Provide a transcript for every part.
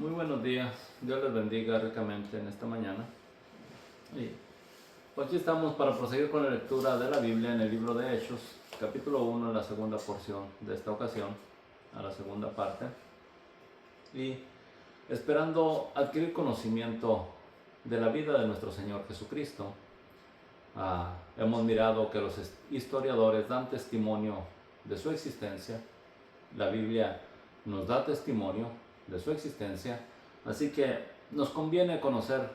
Muy buenos días, Dios les bendiga ricamente en esta mañana. Y pues aquí estamos para proseguir con la lectura de la Biblia en el libro de Hechos, capítulo 1, en la segunda porción de esta ocasión, a la segunda parte. Y esperando adquirir conocimiento de la vida de nuestro Señor Jesucristo. Hemos mirado que los historiadores dan testimonio de su existencia. La Biblia nos da testimonio de su existencia, así que nos conviene conocer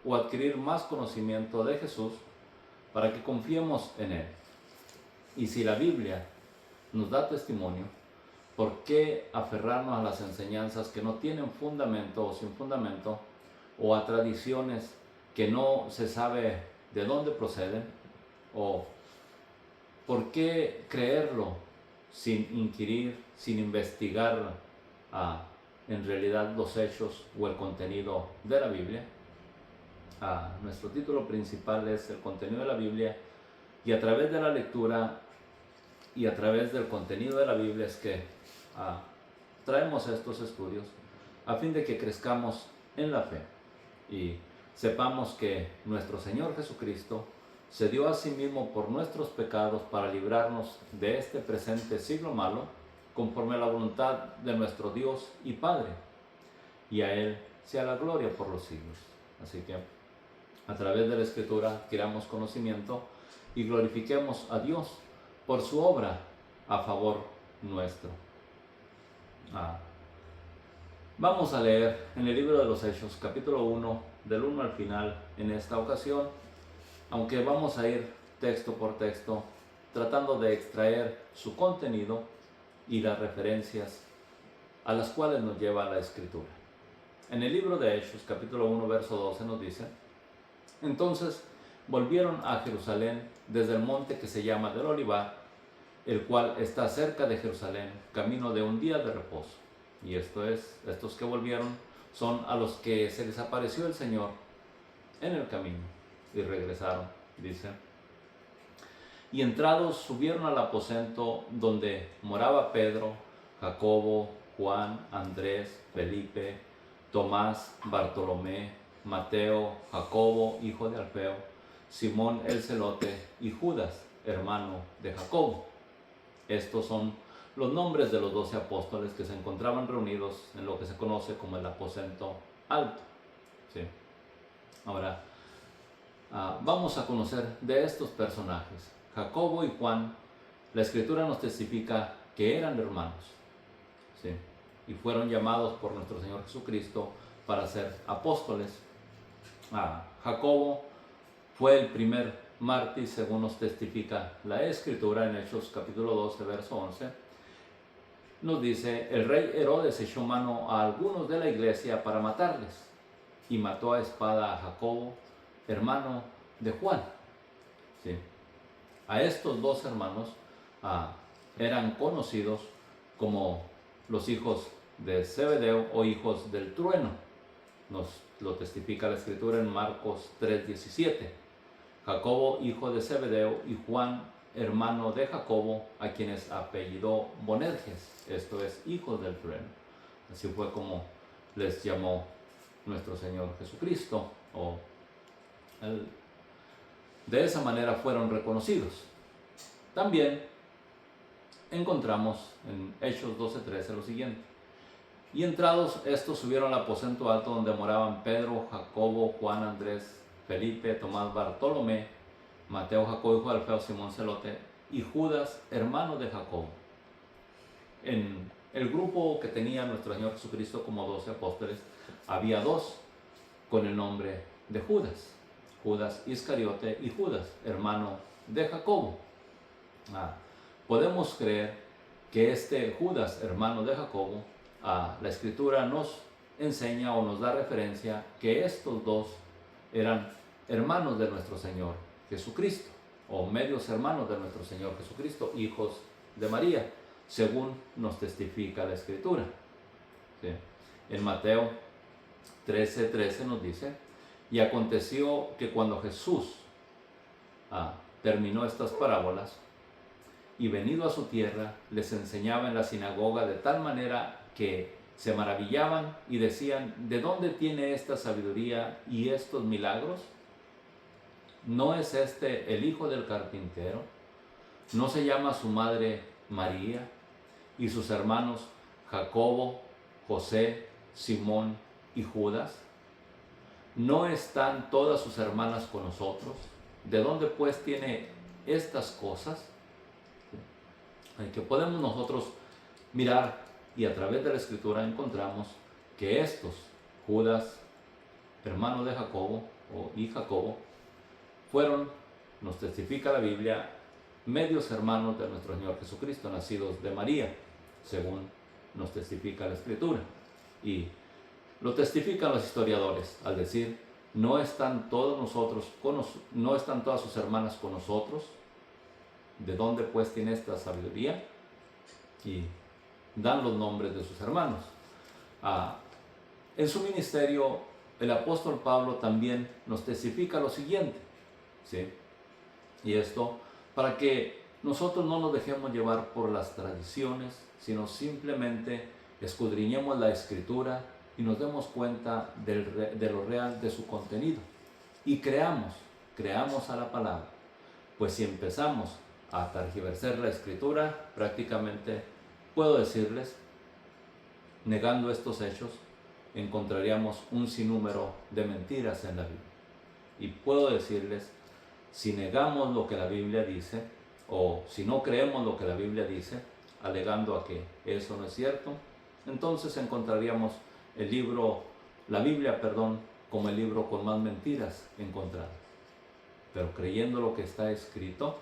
o adquirir más conocimiento de Jesús para que confiemos en Él. Y si la Biblia nos da testimonio, ¿por qué aferrarnos a las enseñanzas que no tienen fundamento o sin fundamento, o a tradiciones que no se sabe de dónde proceden? ¿O por qué creerlo sin inquirir, sin investigar en realidad los hechos o el contenido de la Biblia? Nuestro título principal es el contenido de la Biblia, y a través de la lectura y a través del contenido de la Biblia es que traemos estos estudios a fin de que crezcamos en la fe y sepamos que nuestro Señor Jesucristo se dio a sí mismo por nuestros pecados para librarnos de este presente siglo malo, conforme a la voluntad de nuestro Dios y Padre, y a Él sea la gloria por los siglos. Así que a través de la Escritura adquiramos conocimiento y glorifiquemos a Dios por su obra a favor nuestro. Vamos a leer en el libro de los Hechos, capítulo 1, del 1 al final en esta ocasión, aunque vamos a ir texto por texto, tratando de extraer su contenido y las referencias a las cuales nos lleva la Escritura. En el libro de Hechos, capítulo 1, verso 12 nos dice: entonces volvieron a Jerusalén desde el monte que se llama del Olivar, el cual está cerca de Jerusalén, camino de un día de reposo. Y estos que volvieron son a los que se les apareció el Señor en el camino y regresaron, dice. Y entrados subieron al aposento donde moraba Pedro, Jacobo, Juan, Andrés, Felipe, Tomás, Bartolomé, Mateo, Jacobo, hijo de Alfeo, Simón el celote y Judas, hermano de Jacobo. Estos son los nombres de los 12 apóstoles que se encontraban reunidos en lo que se conoce como el aposento alto. ¿Sí? Ahora, vamos a conocer de estos personajes. Jacobo y Juan, la Escritura nos testifica que eran hermanos, ¿sí? Y fueron llamados por nuestro Señor Jesucristo para ser apóstoles. Jacobo fue el primer mártir, según nos testifica la Escritura en Hechos capítulo 12, verso 11. Nos dice: el rey Herodes echó mano a algunos de la iglesia para matarles, y mató a espada a Jacobo, hermano de Juan. ¿Sí? A estos dos hermanos eran conocidos como los hijos de Zebedeo o hijos del trueno. Nos lo testifica la Escritura en Marcos 3:17. Jacobo, hijo de Zebedeo, y Juan, hermano de Jacobo, a quienes apellidó Bonerges, esto es, hijos del trueno. Así fue como les llamó nuestro Señor Jesucristo, de esa manera fueron reconocidos. También encontramos en Hechos 12:13 lo siguiente: y entrados estos subieron al aposento alto donde moraban Pedro, Jacobo, Juan, Andrés, Felipe, Tomás, Bartolomé, Mateo, Jacobo, hijo de Alfeo, Simón celote y Judas, hermano de Jacobo. En el grupo que tenía nuestro Señor Jesucristo como 12 apóstoles, había dos con el nombre de Judas: Judas Iscariote y Judas, hermano de Jacobo. Podemos creer que este Judas, hermano de Jacobo, la Escritura nos enseña o nos da referencia que estos dos eran hermanos de nuestro Señor Jesucristo, o medios hermanos de nuestro Señor Jesucristo, hijos de María, según nos testifica la Escritura. ¿Sí? En Mateo 13:13 nos dice: y aconteció que cuando Jesús terminó estas parábolas y venido a su tierra, les enseñaba en la sinagoga de tal manera que se maravillaban y decían: ¿de dónde tiene esta sabiduría y estos milagros? ¿No es este el hijo del carpintero? ¿No se llama su madre María y sus hermanos Jacobo, José, Simón y Judas? ¿No están todas sus hermanas con nosotros? ¿De dónde pues tiene estas cosas? Que podemos nosotros mirar, y a través de la Escritura encontramos que estos, Judas, hermano de Jacobo y Jacobo, fueron, nos testifica la Biblia, medios hermanos de nuestro Señor Jesucristo, nacidos de María, según nos testifica la Escritura. Y lo testifican los historiadores al decir: no están no están todas sus hermanas con nosotros. ¿De dónde pues tiene esta sabiduría? Y dan los nombres de sus hermanos. En su ministerio, el apóstol Pablo también nos testifica lo siguiente, ¿sí? Y esto para que nosotros no nos dejemos llevar por las tradiciones, sino simplemente escudriñemos la Escritura y nos demos cuenta de lo real de su contenido. Y creamos a la palabra. Pues si empezamos a tergiversar la Escritura, prácticamente puedo decirles, negando estos hechos, encontraríamos un sinnúmero de mentiras en la Biblia. Y puedo decirles, si negamos lo que la Biblia dice, o si no creemos lo que la Biblia dice, alegando a que eso no es cierto, entonces encontraríamos la Biblia, como el libro con más mentiras encontradas. Pero creyendo lo que está escrito,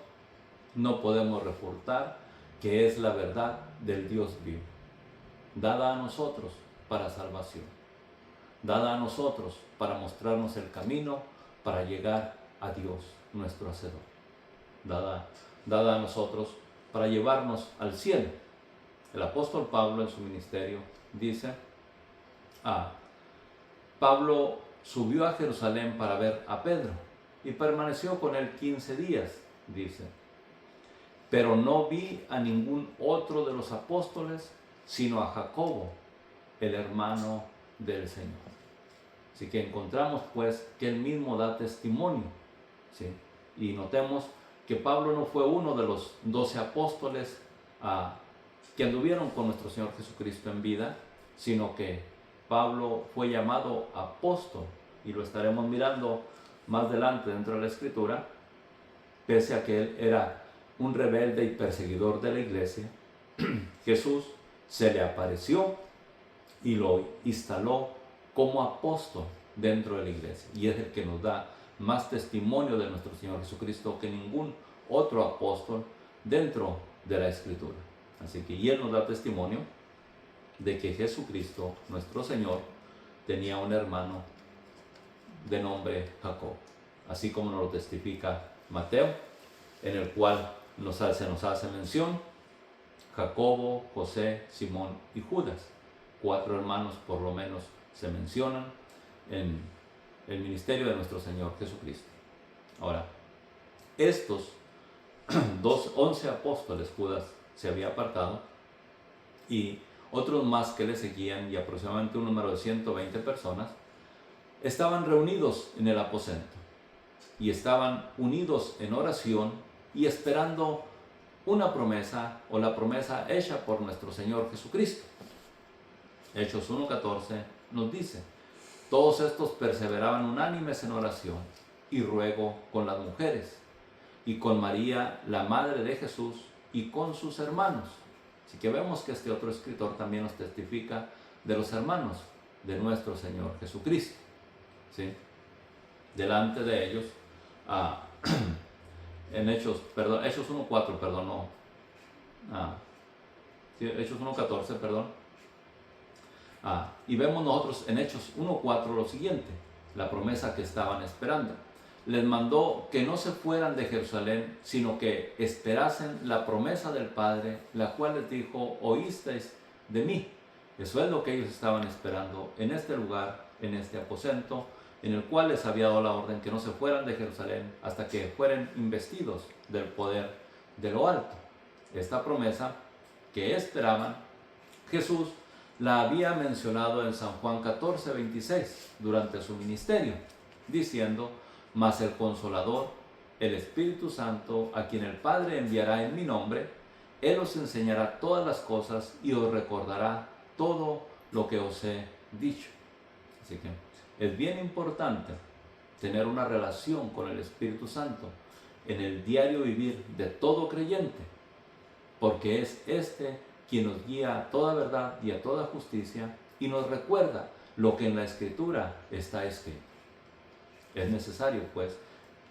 no podemos refutar que es la verdad del Dios vivo, dada a nosotros para salvación, dada a nosotros para mostrarnos el camino para llegar a Dios, nuestro Hacedor, dada a nosotros para llevarnos al cielo. El apóstol Pablo en su ministerio dice: Pablo subió a Jerusalén para ver a Pedro y permaneció con él 15 días, dice. Pero no vi a ningún otro de los apóstoles, sino a Jacobo, el hermano del Señor. Así que encontramos pues que él mismo da testimonio, ¿sí? Y notemos que Pablo no fue uno de los 12 apóstoles que anduvieron con nuestro Señor Jesucristo en vida, sino que Pablo fue llamado apóstol, y lo estaremos mirando más adelante dentro de la Escritura. Pese a que él era un rebelde y perseguidor de la iglesia, Jesús se le apareció y lo instaló como apóstol dentro de la iglesia, y es el que nos da más testimonio de nuestro Señor Jesucristo que ningún otro apóstol dentro de la Escritura. Así que, y él nos da testimonio de que Jesucristo, nuestro Señor, tenía un hermano de nombre Jacob, así como nos lo testifica Mateo, en el cual se nos hace mención: Jacobo, José, Simón y Judas. 4 hermanos por lo menos se mencionan en el ministerio de nuestro Señor Jesucristo. Ahora, estos 11 apóstoles, Judas se había apartado, y otros más que le seguían, y aproximadamente un número de 120 personas, estaban reunidos en el aposento y estaban unidos en oración y esperando una promesa, o la promesa hecha por nuestro Señor Jesucristo. Hechos 1:14 nos dice: todos estos perseveraban unánimes en oración y ruego con las mujeres y con María, la madre de Jesús, y con sus hermanos. Así que vemos que este otro escritor también nos testifica de los hermanos de nuestro Señor Jesucristo, ¿sí? Delante de ellos, en Hechos 1:4, perdón, no. Hechos 1:14, perdón. Y vemos nosotros en Hechos 1:4 lo siguiente: la promesa que estaban esperando. Les mandó que no se fueran de Jerusalén, sino que esperasen la promesa del Padre, la cual les dijo: oísteis de mí. Eso es lo que ellos estaban esperando en este lugar, en este aposento, en el cual les había dado la orden que no se fueran de Jerusalén hasta que fueran investidos del poder de lo alto. Esta promesa que esperaban, Jesús la había mencionado en San Juan 14:26 durante su ministerio, diciendo: mas el Consolador, el Espíritu Santo, a quien el Padre enviará en mi nombre, Él os enseñará todas las cosas y os recordará todo lo que os he dicho. Así que es bien importante tener una relación con el Espíritu Santo en el diario vivir de todo creyente, porque es este quien nos guía a toda verdad y a toda justicia y nos recuerda lo que en la Escritura está escrito. Es necesario, pues,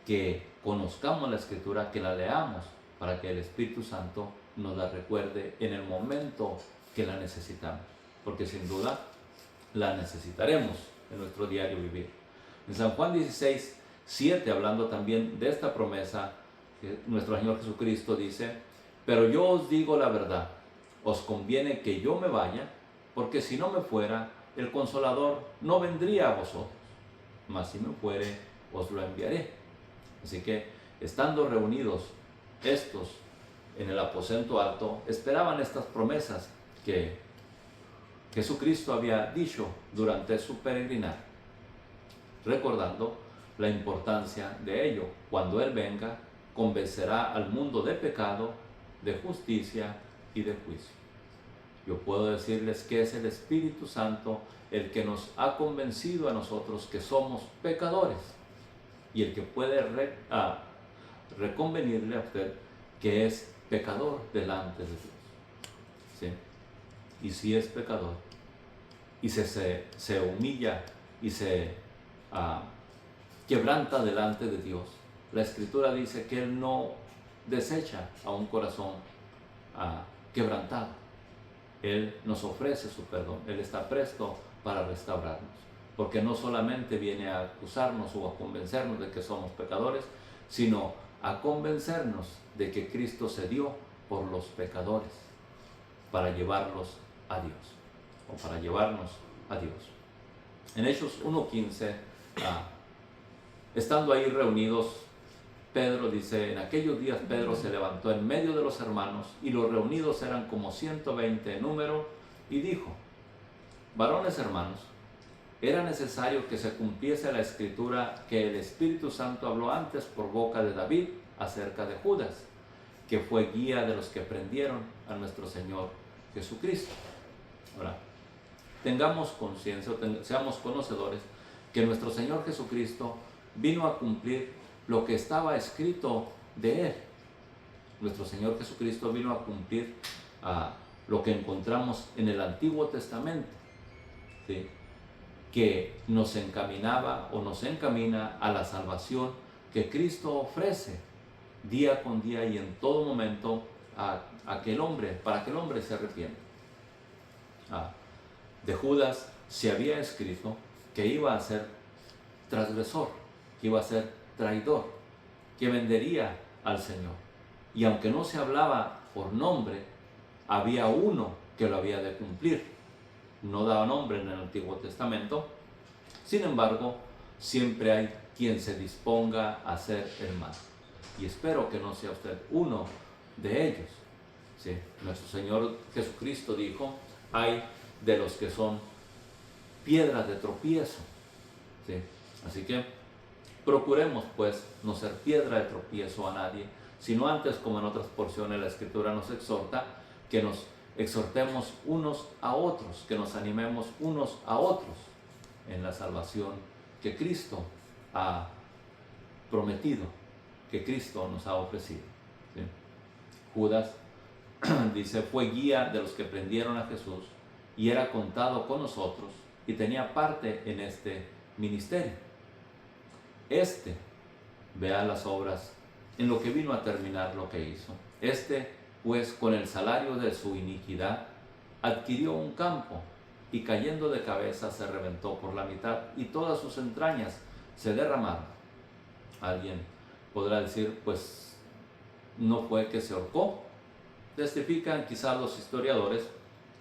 que conozcamos la Escritura, que la leamos, para que el Espíritu Santo nos la recuerde en el momento que la necesitamos, porque sin duda la necesitaremos en nuestro diario vivir. En San Juan 16:7, hablando también de esta promesa, nuestro Señor Jesucristo dice: pero yo os digo la verdad, os conviene que yo me vaya, porque si no me fuera, el Consolador no vendría a vosotros, mas si me fuere, os lo enviaré. Así que, estando reunidos estos en el aposento alto, esperaban estas promesas que Jesucristo había dicho durante su peregrinar, recordando la importancia de ello. Cuando Él venga, convencerá al mundo de pecado, de justicia y de juicio. Yo puedo decirles que es el Espíritu Santo el que nos ha convencido a nosotros que somos pecadores y el que puede reconvenirle a usted que es pecador delante de Dios. ¿Sí? Y si es pecador y se humilla y se quebranta delante de Dios, la Escritura dice que Él no desecha a un corazón quebrantado. Él nos ofrece su perdón. Él está presto para restaurarnos, porque no solamente viene a acusarnos o a convencernos de que somos pecadores, sino a convencernos de que Cristo se dio por los pecadores para llevarlos a Dios, o para llevarnos a Dios. En Hechos 1:15, estando ahí reunidos, Pedro dice: en aquellos días Pedro se levantó en medio de los hermanos, y los reunidos eran como 120 en número, y dijo: varones hermanos, era necesario que se cumpliese la Escritura que el Espíritu Santo habló antes por boca de David acerca de Judas, que fue guía de los que prendieron a nuestro Señor Jesucristo. Ahora, tengamos conciencia, seamos conocedores que nuestro Señor Jesucristo vino a cumplir lo que estaba escrito de Él. Nuestro Señor Jesucristo vino a cumplir lo que encontramos en el Antiguo Testamento, ¿sí?, que nos encaminaba o nos encamina a la salvación que Cristo ofrece día con día y en todo momento para que el hombre se arrepienta. De Judas se había escrito que iba a ser transgresor, que iba a ser traidor, que vendería al Señor. Y aunque no se hablaba por nombre, había uno que lo había de cumplir. No daba nombre en el Antiguo Testamento. Sin embargo, siempre hay quien se disponga a hacer el mal. Y espero que no sea usted uno de ellos. ¿Sí? Nuestro Señor Jesucristo dijo: hay de los que son piedras de tropiezo. ¿Sí? Así que procuremos, pues, no ser piedra de tropiezo a nadie, sino antes, como en otras porciones la Escritura nos exhorta, que nos exhortemos unos a otros, que nos animemos unos a otros en la salvación que Cristo ha prometido, que Cristo nos ha ofrecido. ¿Sí? Judas dice: fue guía de los que prendieron a Jesús y era contado con nosotros y tenía parte en este ministerio. Vea las obras en lo que vino a terminar lo que hizo. Pues con el salario de su iniquidad adquirió un campo y cayendo de cabeza se reventó por la mitad y todas sus entrañas se derramaron. Alguien podrá decir: pues no fue que se ahorcó. Testifican quizás los historiadores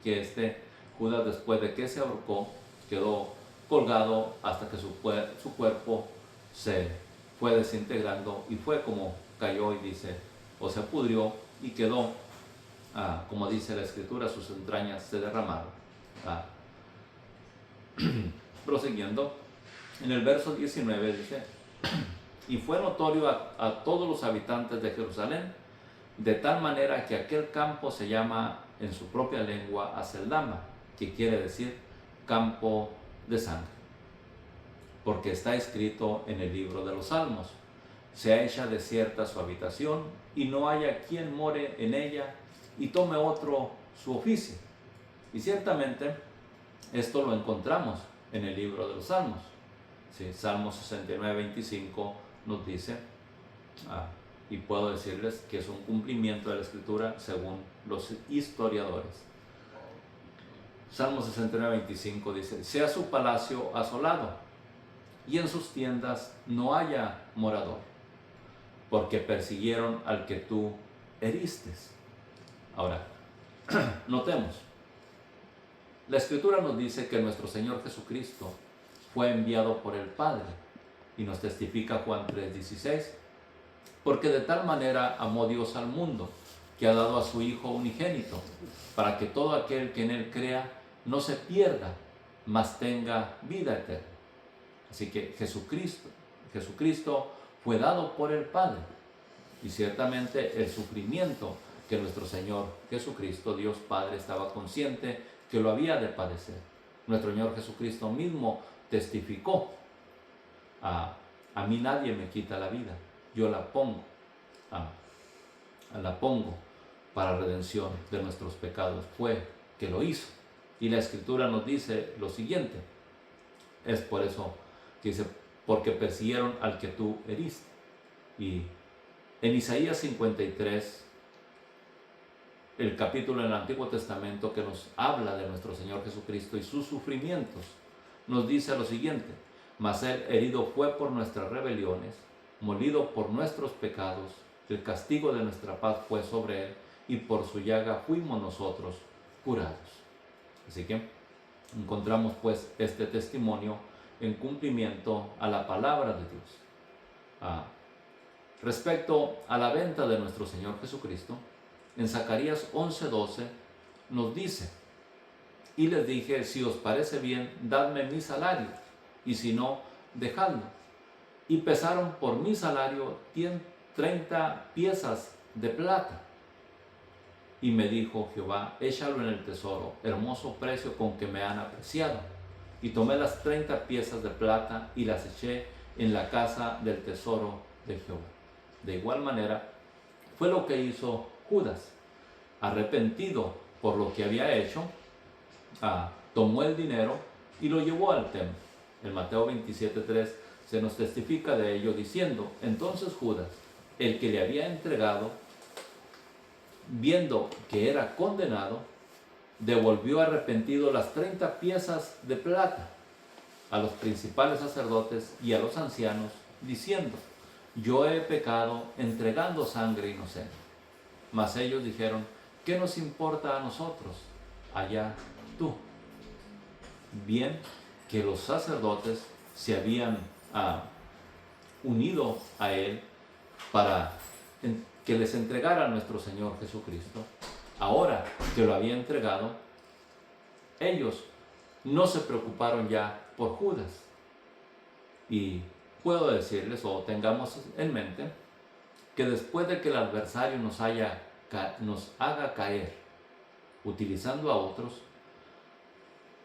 que Judas, después de que se ahorcó, quedó colgado hasta que su cuerpo se fue desintegrando y fue como cayó, y dice, o se pudrió y quedó, como dice la Escritura, sus entrañas se derramaron. Ah, Prosiguiendo, en el verso 19 dice, y fue notorio a todos los habitantes de Jerusalén, de tal manera que aquel campo se llama en su propia lengua Aceldama, que quiere decir campo de sangre, porque está escrito en el libro de los Salmos, sea hecha desierta su habitación, y no haya quien more en ella, y tome otro su oficio. Y ciertamente esto lo encontramos en el libro de los Salmos. Sí, Salmo 69, 25 nos dice, y puedo decirles que es un cumplimiento de la Escritura según los historiadores. Salmo 69, 25 dice, sea su palacio asolado, y en sus tiendas no haya morador, porque persiguieron al que tú heriste. Ahora, notemos, la Escritura nos dice que nuestro Señor Jesucristo fue enviado por el Padre, y nos testifica Juan 3:16, porque de tal manera amó Dios al mundo, que ha dado a su Hijo unigénito, para que todo aquel que en Él crea no se pierda, mas tenga vida eterna. Así que Jesucristo fue dado por el Padre, y ciertamente el sufrimiento que nuestro Señor Jesucristo, Dios Padre, estaba consciente que lo había de padecer. Nuestro Señor Jesucristo mismo testificó, a mí nadie me quita la vida, yo la pongo para redención de nuestros pecados. Fue que lo hizo. Y la Escritura nos dice lo siguiente, es por eso que dice, porque persiguieron al que tú heriste. Y en Isaías 53, el capítulo en el Antiguo Testamento que nos habla de nuestro Señor Jesucristo y sus sufrimientos, nos dice lo siguiente, mas Él herido fue por nuestras rebeliones, molido por nuestros pecados, el castigo de nuestra paz fue sobre Él, y por su llaga fuimos nosotros curados. Así que encontramos pues este testimonio en cumplimiento a la palabra de Dios. Respecto a la venta de nuestro Señor Jesucristo, en Zacarías 11:12 nos dice, y les dije, si os parece bien, dadme mi salario, y si no, dejadlo. Y pesaron por mi salario 30 piezas de plata. Y me dijo Jehová, échalo en el tesoro, hermoso precio con que me han apreciado. Y tomé las 30 piezas de plata y las eché en la casa del tesoro de Jehová. De igual manera, fue lo que hizo Judas. Arrepentido por lo que había hecho, tomó el dinero y lo llevó al templo. En Mateo 27:3 se nos testifica de ello diciendo, entonces Judas, el que le había entregado, viendo que era condenado, devolvió arrepentido las 30 piezas de plata a los principales sacerdotes y a los ancianos, diciendo, yo he pecado entregando sangre inocente. Mas ellos dijeron, ¿qué nos importa a nosotros? Allá tú. Bien que los sacerdotes se habían unido a él para que les entregara a nuestro Señor Jesucristo. Ahora que lo había entregado, ellos no se preocuparon ya por Judas. Y puedo decirles, o tengamos en mente, que después de que el adversario nos haga caer utilizando a otros,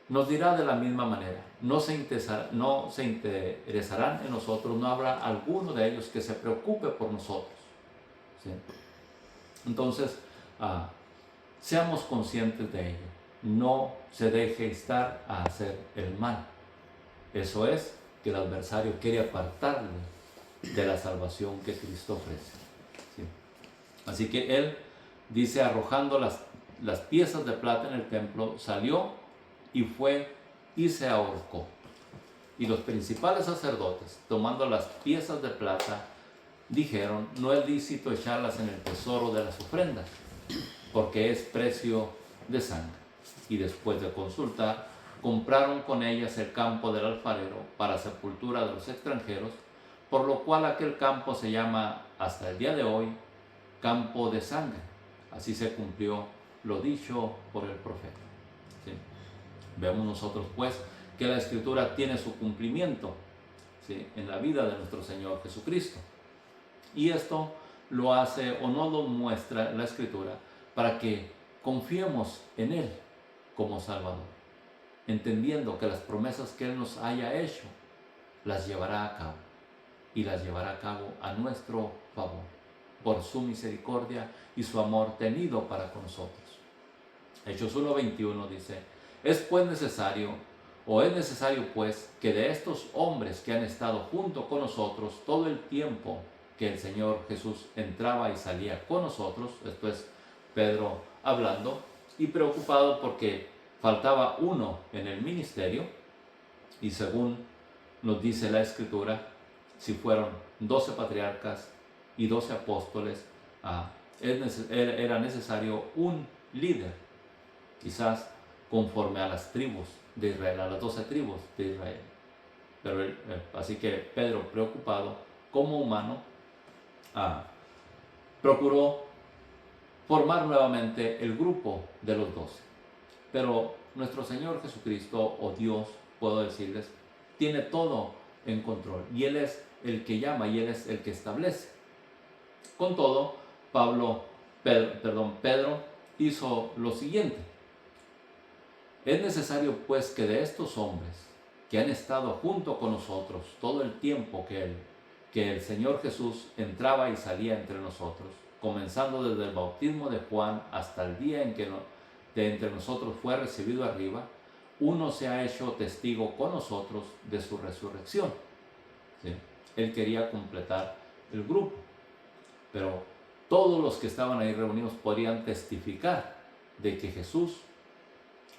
nos dirá de la misma manera, no se interesarán en nosotros, no habrá alguno de ellos que se preocupe por nosotros. ¿Sí? Entonces, seamos conscientes de ello, no se deje estar a hacer el mal. Eso es que el adversario quiere apartarle de la salvación que Cristo ofrece. ¿Sí? Así que él dice, arrojando las piezas de plata en el templo, salió y fue y se ahorcó. Y los principales sacerdotes, tomando las piezas de plata, dijeron, no es lícito echarlas en el tesoro de las ofrendas, porque es precio de sangre. Y después de consultar, compraron con ellas el campo del alfarero para sepultura de los extranjeros, por lo cual aquel campo se llama hasta el día de hoy campo de sangre. Así se cumplió lo dicho por el profeta. ¿Sí? Vemos nosotros pues que la Escritura tiene su cumplimiento, ¿sí?, en la vida de nuestro Señor Jesucristo. Y esto lo hace o no lo muestra la Escritura para que confiemos en Él como Salvador, entendiendo que las promesas que Él nos haya hecho las llevará a cabo, y las llevará a cabo a nuestro favor, por su misericordia y su amor tenido para con nosotros. Hechos 1:21 dice: es necesario pues que de estos hombres que han estado junto con nosotros todo el tiempo que el Señor Jesús entraba y salía con nosotros, esto es Pedro hablando y preocupado porque faltaba uno en el ministerio, y según nos dice la Escritura, si fueron 12 patriarcas y 12 apóstoles, era necesario un líder, quizás conforme a las tribus de Israel, a las 12 tribus de Israel. Pero así que Pedro, preocupado como humano, procuró formar nuevamente el grupo de los 12. Pero nuestro Señor Jesucristo, o Dios, puedo decirles, tiene todo en control, y Él es el que llama y Él es el que establece. Con todo, Pedro hizo lo siguiente: es necesario pues que de estos hombres que han estado junto con nosotros todo el tiempo que el Señor Jesús entraba y salía entre nosotros, comenzando desde el bautismo de Juan hasta el día en que de entre nosotros fue recibido arriba, uno se ha hecho testigo con nosotros de su resurrección. ¿Sí? Él quería completar el grupo, pero todos los que estaban ahí reunidos podrían testificar de que Jesús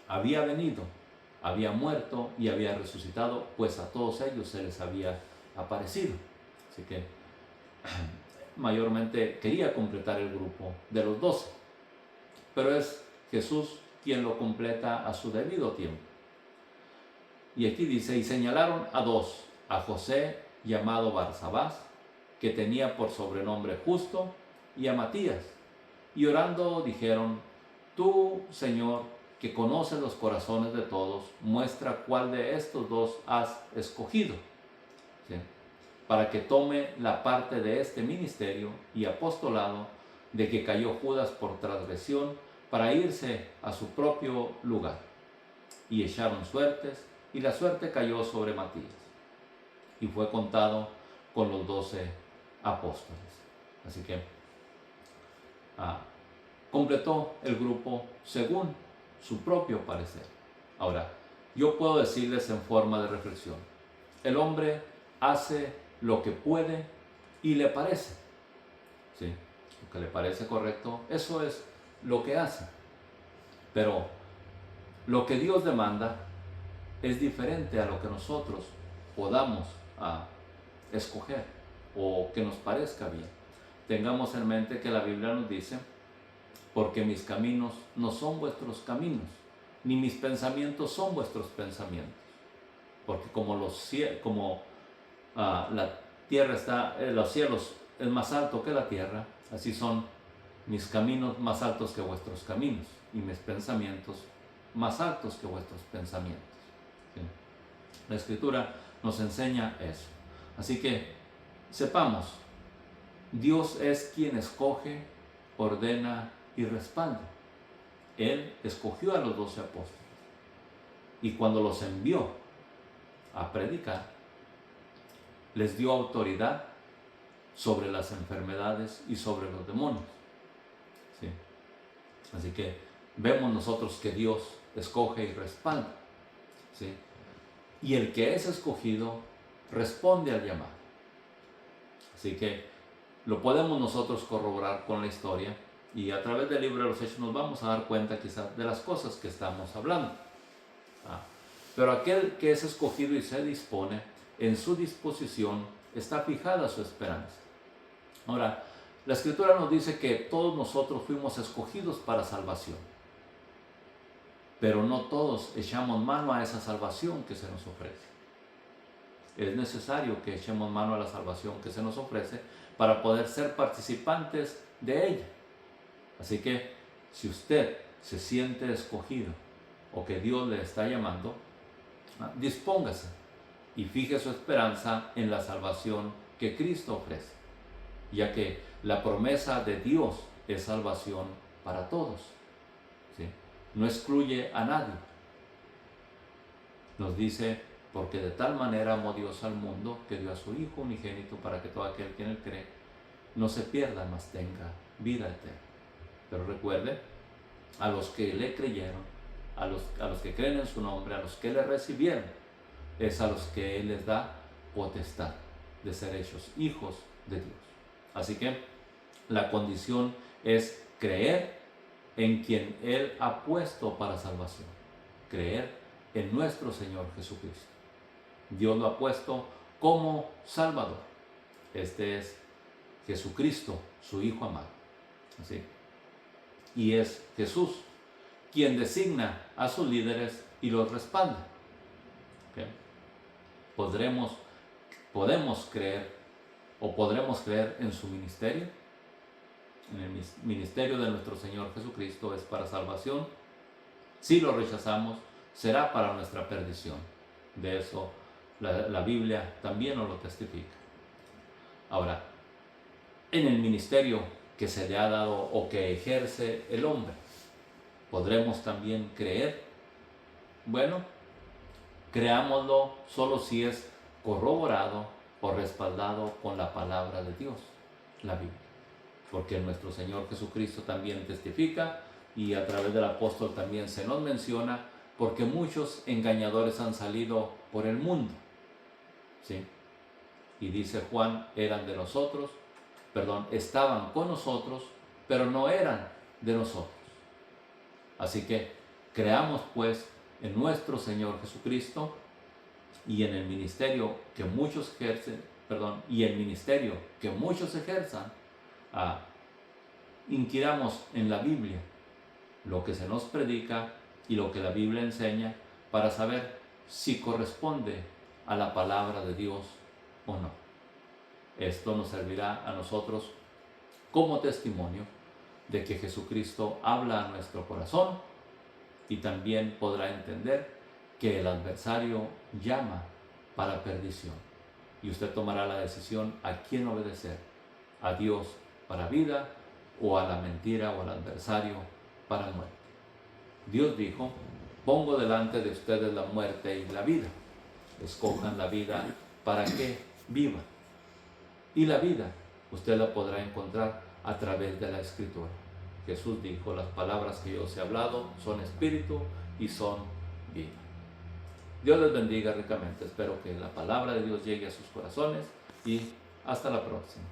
había venido, había muerto y había resucitado, pues a todos ellos se les había aparecido. Así que mayormente quería completar el grupo de los 12, pero es Jesús quien lo completa a su debido tiempo. Y aquí dice: y señalaron a dos, a José llamado Barsabás, que tenía por sobrenombre Justo, y a Matías, y orando dijeron: tú, Señor, que conoces los corazones de todos, muestra cuál de estos dos has escogido, ¿sí?, para que tome la parte de este ministerio y apostolado de que cayó Judas por transgresión, para irse a su propio lugar. Y echaron suertes, y la suerte cayó sobre Matías, y fue contado con los 12 apóstoles. Así que completó el grupo según su propio parecer. Ahora, yo puedo decirles en forma de reflexión: el hombre hace lo que puede y le parece, ¿sí? Lo que le parece correcto, eso es lo que hace. Pero lo que Dios demanda es diferente a lo que nosotros podamos escoger o que nos parezca bien. Tengamos en mente que la Biblia nos dice: porque mis caminos no son vuestros caminos, ni mis pensamientos son vuestros pensamientos. Porque como la tierra está, los cielos es más alto que la tierra, así son mis caminos más altos que vuestros caminos, y mis pensamientos más altos que vuestros pensamientos. ¿Sí? La Escritura nos enseña eso. Así que sepamos, Dios es quien escoge, ordena y respalda. Él escogió a los 12 apóstoles, y cuando los envió a predicar, les dio autoridad sobre las enfermedades y sobre los demonios. ¿Sí? Así que vemos nosotros que Dios escoge y respalda, ¿sí? Y el que es escogido responde al llamado. Así que lo podemos nosotros corroborar con la historia, y a través del libro de los Hechos nos vamos a dar cuenta quizás de las cosas que estamos hablando. Pero aquel que es escogido y se dispone, en su disposición está fijada su esperanza. Ahora, la Escritura nos dice que todos nosotros fuimos escogidos para salvación, pero no todos echamos mano a esa salvación que se nos ofrece. Es necesario que echemos mano a la salvación que se nos ofrece para poder ser participantes de ella. Así que si usted se siente escogido o que Dios le está llamando, dispóngase y fije su esperanza en la salvación que Cristo ofrece, ya que la promesa de Dios es salvación para todos, ¿sí? No excluye a nadie. Nos dice, porque de tal manera amó Dios al mundo que dio a su Hijo unigénito para que todo aquel que en él cree no se pierda, mas tenga vida eterna. Pero recuerde, a los que le creyeron, a los que creen en su nombre, a los que le recibieron, es a los que Él les da potestad de ser hechos hijos de Dios. Así que la condición es creer en quien Él ha puesto para salvación, creer en nuestro Señor Jesucristo. Dios lo ha puesto como Salvador. Este es Jesucristo, su Hijo amado. Así. Y es Jesús quien designa a sus líderes y los respalda. ¿Okay? Podemos creer en su ministerio. En el ministerio de nuestro Señor Jesucristo es para salvación. Si lo rechazamos, será para nuestra perdición. De eso la Biblia también nos lo testifica. Ahora, en el ministerio que se le ha dado o que ejerce el hombre, ¿podremos también creer? Bueno, creámoslo solo si es corroborado o respaldado con la palabra de Dios, la Biblia. Porque nuestro Señor Jesucristo también testifica y a través del apóstol también se nos menciona, porque muchos engañadores han salido por el mundo. ¿Sí? Y dice Juan, estaban con nosotros, pero no eran de nosotros. Así que creamos pues en nuestro Señor Jesucristo y en el ministerio que muchos ejerzan, inquiramos en la Biblia lo que se nos predica y lo que la Biblia enseña para saber si corresponde a la palabra de Dios o no. Esto nos servirá a nosotros como testimonio de que Jesucristo habla a nuestro corazón y también podrá entender que el adversario llama para perdición. Y usted tomará la decisión a quién obedecer, a Dios para vida o a la mentira o al adversario para muerte. Dios dijo, pongo delante de ustedes la muerte y la vida. Escojan la vida para que vivan. Y la vida usted la podrá encontrar a través de la Escritura. Jesús dijo, las palabras que yo os he hablado son espíritu y son vida. Dios les bendiga ricamente. Espero que la palabra de Dios llegue a sus corazones y hasta la próxima.